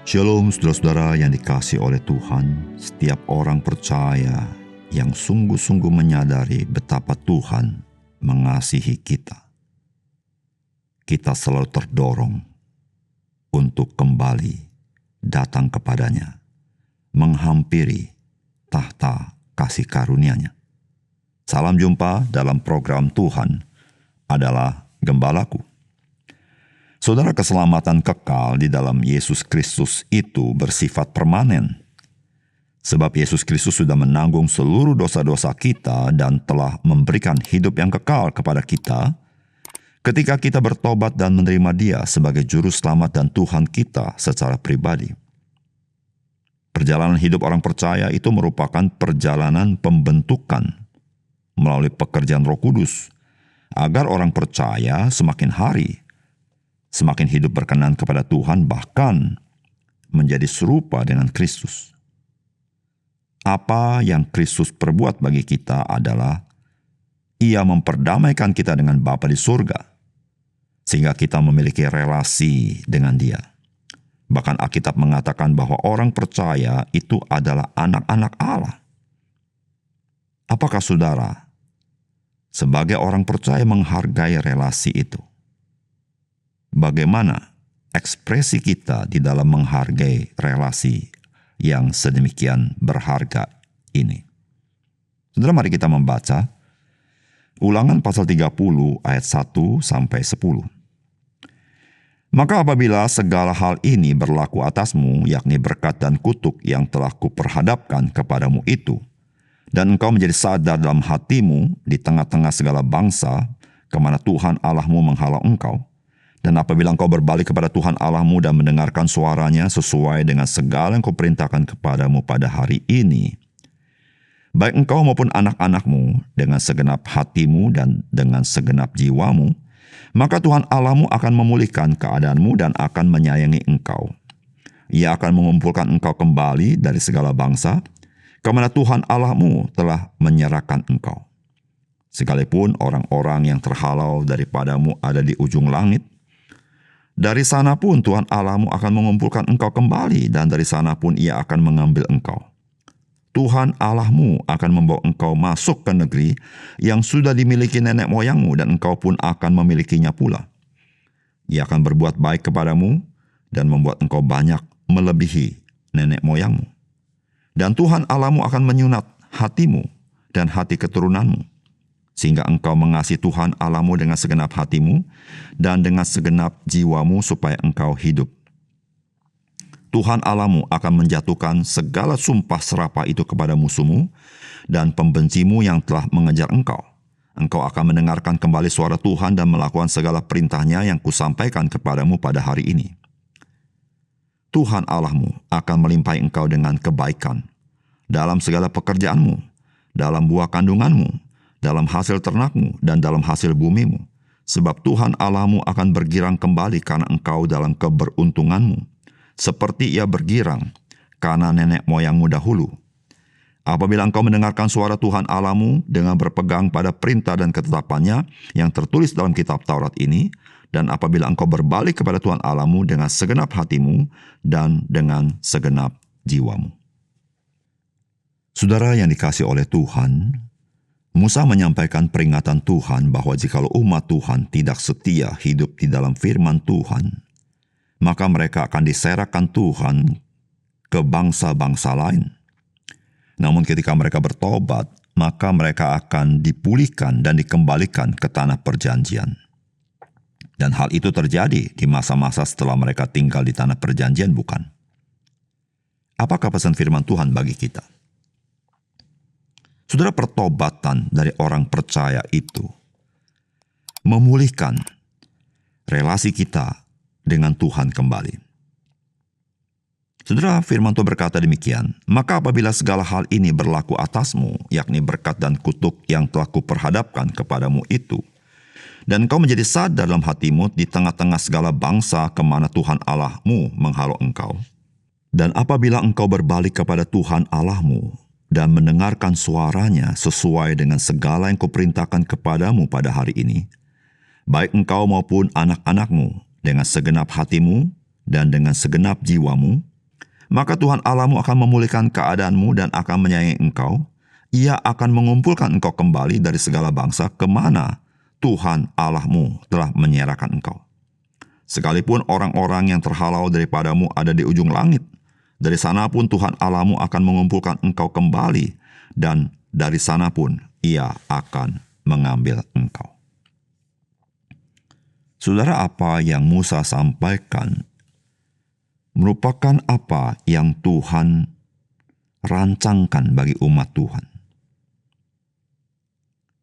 Shalom saudara-saudara yang dikasihi oleh Tuhan. Setiap orang percaya yang sungguh-sungguh menyadari betapa Tuhan mengasihi kita. Kita selalu terdorong untuk kembali datang kepadanya, menghampiri tahta kasih karunia-Nya. Salam jumpa dalam program Tuhan adalah Gembalaku. Saudara, keselamatan kekal di dalam Yesus Kristus itu bersifat permanen. Sebab Yesus Kristus sudah menanggung seluruh dosa-dosa kita dan telah memberikan hidup yang kekal kepada kita ketika kita bertobat dan menerima Dia sebagai juru selamat dan Tuhan kita secara pribadi. Perjalanan hidup orang percaya itu merupakan perjalanan pembentukan melalui pekerjaan Roh Kudus, agar orang percaya semakin hari semakin hidup berkenan kepada Tuhan, bahkan menjadi serupa dengan Kristus. Apa yang Kristus perbuat bagi kita adalah Ia memperdamaikan kita dengan Bapa di surga, sehingga kita memiliki relasi dengan Dia. Bahkan Alkitab mengatakan bahwa orang percaya itu adalah anak-anak Allah. Apakah saudara, sebagai orang percaya, menghargai relasi itu? Bagaimana ekspresi kita di dalam menghargai relasi yang sedemikian berharga ini? Saudara, mari kita membaca Ulangan pasal 30 ayat 1-10. Maka apabila segala hal ini berlaku atasmu, yakni berkat dan kutuk yang telah kuperhadapkan kepadamu itu, dan engkau menjadi sadar dalam hatimu di tengah-tengah segala bangsa, kemana Tuhan Allahmu menghalau engkau, dan apabila engkau berbalik kepada Tuhan Allahmu dan mendengarkan suaranya sesuai dengan segala yang kuperintahkan kepadamu pada hari ini, baik engkau maupun anak-anakmu dengan segenap hatimu dan dengan segenap jiwamu, maka Tuhan Allahmu akan memulihkan keadaanmu dan akan menyayangi engkau. Ia akan mengumpulkan engkau kembali dari segala bangsa, kemana Tuhan Allahmu telah menyerahkan engkau. Sekalipun orang-orang yang terhalau daripadamu ada di ujung langit, dari sana pun Tuhan Allahmu akan mengumpulkan engkau kembali, dan dari sana pun Ia akan mengambil engkau. Tuhan Allahmu akan membawa engkau masuk ke negeri yang sudah dimiliki nenek moyangmu, dan engkau pun akan memilikinya pula. Ia akan berbuat baik kepadamu dan membuat engkau banyak melebihi nenek moyangmu. Dan Tuhan Allahmu akan menyunat hatimu dan hati keturunanmu, sehingga engkau mengasihi Tuhan Allahmu dengan segenap hatimu dan dengan segenap jiwamu, supaya engkau hidup. Tuhan Allahmu akan menjatuhkan segala sumpah serapah itu kepada musuhmu dan pembencimu yang telah mengejar engkau. Engkau akan mendengarkan kembali suara Tuhan dan melakukan segala perintahnya yang kusampaikan kepadamu pada hari ini. Tuhan Allahmu akan melimpahi engkau dengan kebaikan dalam segala pekerjaanmu, dalam buah kandunganmu, dalam hasil ternakmu, dan dalam hasil bumimu. Sebab Tuhan Allahmu akan bergirang kembali karena engkau dalam keberuntunganmu, seperti Ia bergirang karena nenek moyangmu dahulu. Apabila engkau mendengarkan suara Tuhan Allahmu dengan berpegang pada perintah dan ketetapannya yang tertulis dalam kitab Taurat ini, dan apabila engkau berbalik kepada Tuhan Allahmu dengan segenap hatimu dan dengan segenap jiwamu. Saudara yang dikasihi oleh Tuhan, Musa menyampaikan peringatan Tuhan bahwa jikalau umat Tuhan tidak setia hidup di dalam firman Tuhan, maka mereka akan diserahkan Tuhan ke bangsa-bangsa lain. Namun ketika mereka bertobat, maka mereka akan dipulihkan dan dikembalikan ke tanah perjanjian. Dan hal itu terjadi di masa-masa setelah mereka tinggal di tanah perjanjian, bukan? Apakah pesan firman Tuhan bagi kita? Saudara, pertobatan dari orang percaya itu memulihkan relasi kita dengan Tuhan kembali. Saudara, firman Tuhan berkata demikian, maka apabila segala hal ini berlaku atasmu, yakni berkat dan kutuk yang telah kuperhadapkan kepadamu itu, dan kau menjadi sadar dalam hatimu di tengah-tengah segala bangsa kemana Tuhan Allahmu menghalau engkau, dan apabila engkau berbalik kepada Tuhan Allahmu dan mendengarkan suaranya sesuai dengan segala yang kuperintahkan kepadamu pada hari ini, baik engkau maupun anak-anakmu dengan segenap hatimu dan dengan segenap jiwamu, maka Tuhan Allahmu akan memulihkan keadaanmu dan akan menyayangi engkau. Ia akan mengumpulkan engkau kembali dari segala bangsa kemana Tuhan Allahmu telah menyerahkan engkau. Sekalipun orang-orang yang terhalau daripadamu ada di ujung langit, dari sana pun Tuhan Allahmu akan mengumpulkan engkau kembali, dan dari sana pun Ia akan mengambil engkau. Saudara, apa yang Musa sampaikan merupakan apa yang Tuhan rancangkan bagi umat Tuhan.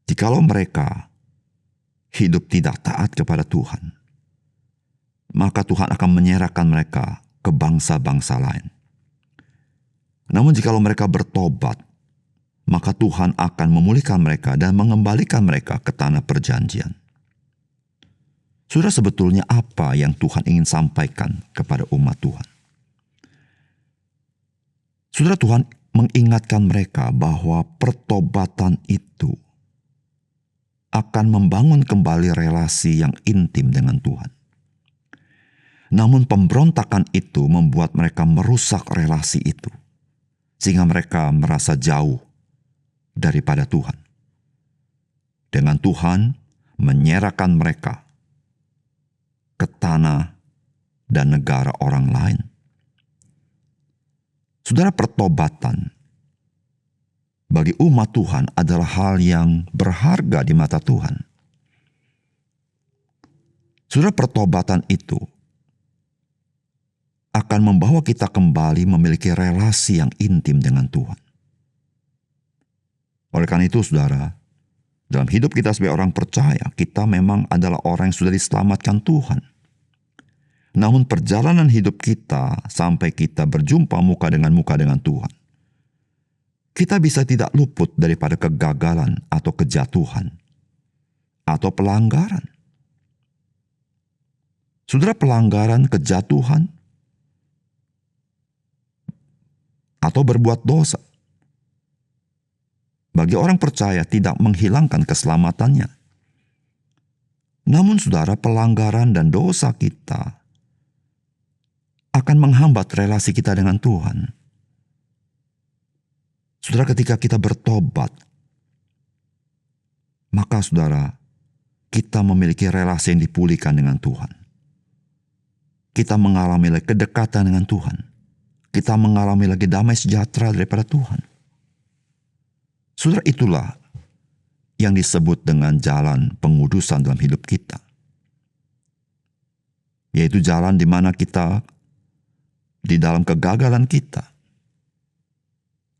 Jikalau mereka hidup tidak taat kepada Tuhan, maka Tuhan akan menyerahkan mereka ke bangsa-bangsa lain. Namun jikalau mereka bertobat, maka Tuhan akan memulihkan mereka dan mengembalikan mereka ke tanah perjanjian. Saudara, sebetulnya apa yang Tuhan ingin sampaikan kepada umat Tuhan? Saudara, Tuhan mengingatkan mereka bahwa pertobatan itu akan membangun kembali relasi yang intim dengan Tuhan. Namun pemberontakan itu membuat mereka merusak relasi itu, sehingga mereka merasa jauh daripada Tuhan. Dengan Tuhan menyerahkan mereka ke tanah dan negara orang lain. Saudara, pertobatan bagi umat Tuhan adalah hal yang berharga di mata Tuhan. Saudara, pertobatan itu akan membawa kita kembali memiliki relasi yang intim dengan Tuhan. Oleh karena itu, saudara, dalam hidup kita sebagai orang percaya, kita memang adalah orang yang sudah diselamatkan Tuhan. Namun perjalanan hidup kita sampai kita berjumpa muka dengan Tuhan, kita bisa tidak luput daripada kegagalan atau kejatuhan atau pelanggaran. Saudara, pelanggaran, kejatuhan, atau berbuat dosa bagi orang percaya tidak menghilangkan keselamatannya. Namun saudara, pelanggaran dan dosa kita akan menghambat relasi kita dengan Tuhan. Saudara, ketika kita bertobat, maka saudara, kita memiliki relasi yang dipulihkan dengan Tuhan. Kita mengalami lagi kedekatan dengan Tuhan. Kita mengalami lagi damai sejahtera daripada Tuhan. Saudara, itulah yang disebut dengan jalan pengudusan dalam hidup kita. Yaitu jalan di mana kita di dalam kegagalan kita,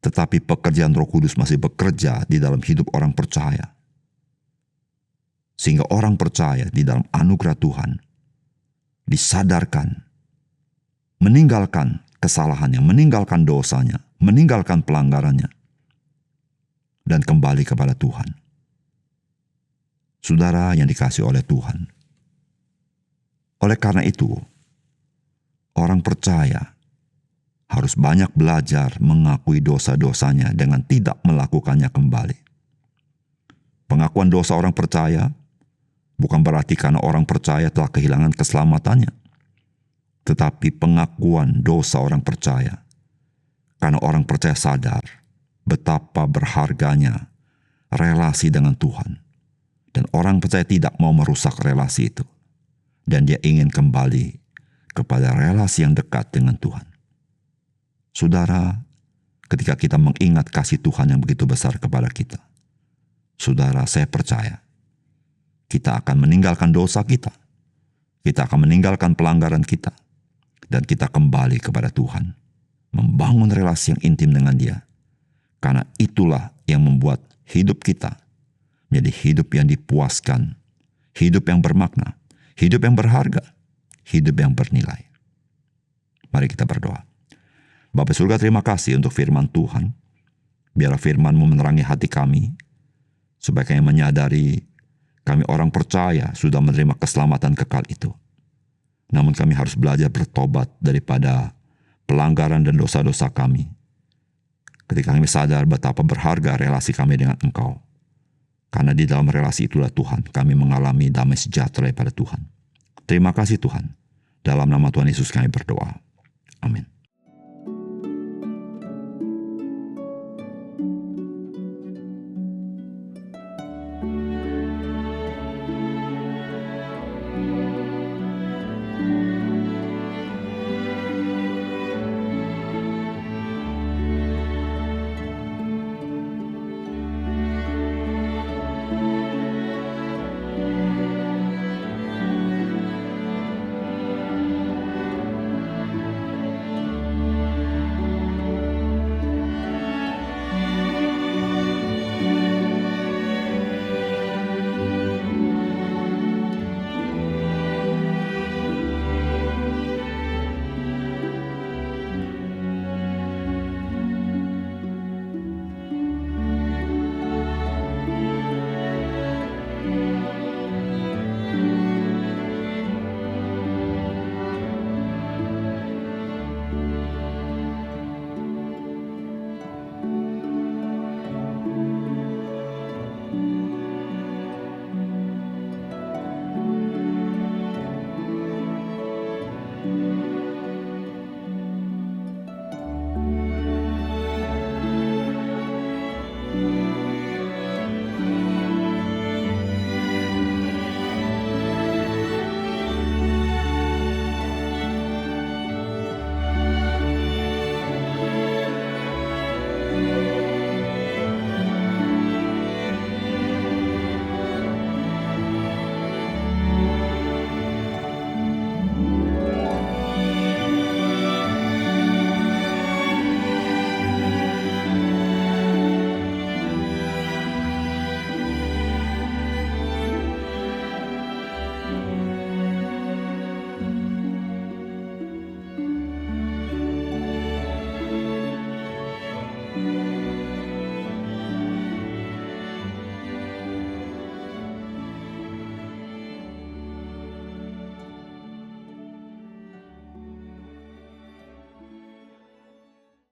tetapi pekerjaan Roh Kudus masih bekerja di dalam hidup orang percaya. Sehingga orang percaya di dalam anugerah Tuhan disadarkan, meninggalkan kesalahannya, meninggalkan dosanya, meninggalkan pelanggarannya, dan kembali kepada Tuhan. Saudara yang dikasihi oleh Tuhan, oleh karena itu, orang percaya harus banyak belajar mengakui dosa-dosanya dengan tidak melakukannya kembali. Pengakuan dosa orang percaya bukan berarti karena orang percaya telah kehilangan keselamatannya, tetapi pengakuan dosa orang percaya karena orang percaya sadar betapa berharganya relasi dengan Tuhan, dan orang percaya tidak mau merusak relasi itu, dan dia ingin kembali kepada relasi yang dekat dengan Tuhan. Saudara, ketika kita mengingat kasih Tuhan yang begitu besar kepada kita, saudara, saya percaya kita akan meninggalkan dosa kita, kita akan meninggalkan pelanggaran kita, dan kita kembali kepada Tuhan, membangun relasi yang intim dengan Dia, karena itulah yang membuat hidup kita menjadi hidup yang dipuaskan, hidup yang bermakna, hidup yang berharga, hidup yang bernilai. Mari kita berdoa. Bapa surga, terima kasih untuk firman Tuhan. Biarlah firman-Mu menerangi hati kami, supaya kami menyadari kami orang percaya sudah menerima keselamatan kekal itu. Namun kami harus belajar bertobat daripada pelanggaran dan dosa-dosa kami. Ketika kami sadar betapa berharga relasi kami dengan Engkau. Karena di dalam relasi itulah Tuhan, kami mengalami damai sejahtera daripada Tuhan. Terima kasih Tuhan. Dalam nama Tuhan Yesus kami berdoa. Amin.